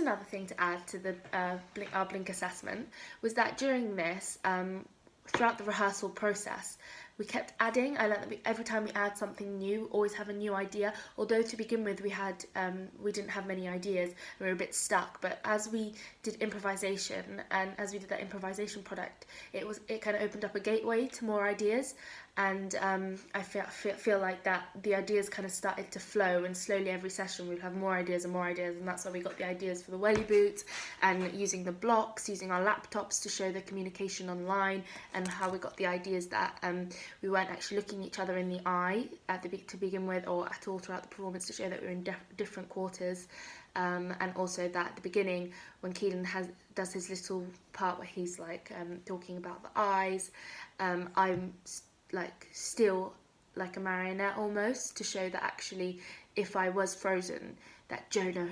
another thing to add to the our Blink assessment was that during this, throughout the rehearsal process, we kept adding. I learned that every time we add something new, always have a new idea. Although to begin with, we didn't have many ideas, we were a bit stuck. But as we did improvisation, and as we did that improvisation product, it kind of opened up a gateway to more ideas. And I feel like that the ideas kind of started to flow, and slowly every session we'd have more ideas, and that's why we got the ideas for the welly boots, and using the blocks, using our laptops to show the communication online, and how we got the ideas that we weren't actually looking each other in the eye to begin with, or at all throughout the performance, to show that we were in different quarters. And also that at the beginning, when Keelan does his little part where he's like talking about the eyes, I'm like still like a marionette almost, to show that actually if I was frozen, that Jonah,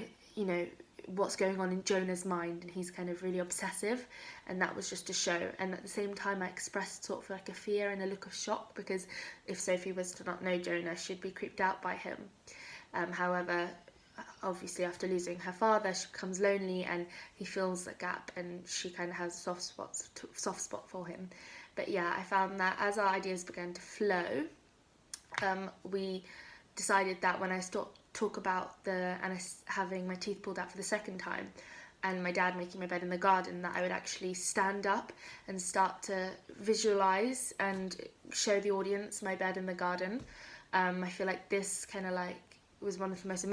what's going on in Jonah's mind, and he's kind of really obsessive, and that was just to show. And at the same time I expressed sort of like a fear and a look of shock, because if Sophie was to not know Jonah, she'd be creeped out by him. However, obviously after losing her father, she becomes lonely, and he fills a gap, and she kind of has a soft spot for him. But yeah, I found that as our ideas began to flow, we decided that when I talk about having my teeth pulled out for the second time, and my dad making my bed in the garden, that I would actually stand up and start to visualize and show the audience my bed in the garden. I feel like this kind of like was one of the most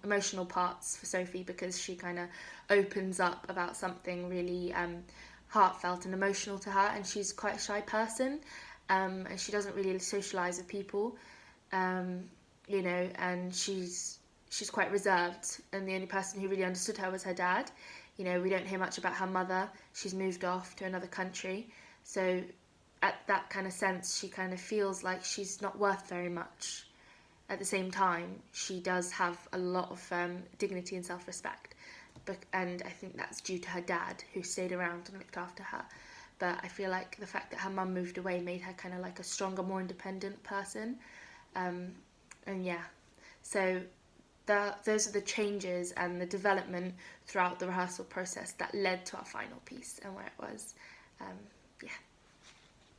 emotional parts for Sophie, because she kind of opens up about something really heartfelt and emotional to her, and she's quite a shy person, and she doesn't really socialize with people, and she's quite reserved, and the only person who really understood her was her dad. We don't hear much about her mother. She's moved off to another country, so at that kind of sense, she kind of feels like she's not worth very much. At the same time, she does have a lot of dignity and self-respect, and I think that's due to her dad, who stayed around and looked after her. But I feel like the fact that her mum moved away made her kind of like a stronger, more independent person. And yeah, so those are the changes and the development throughout the rehearsal process that led to our final piece and where it was. Yeah.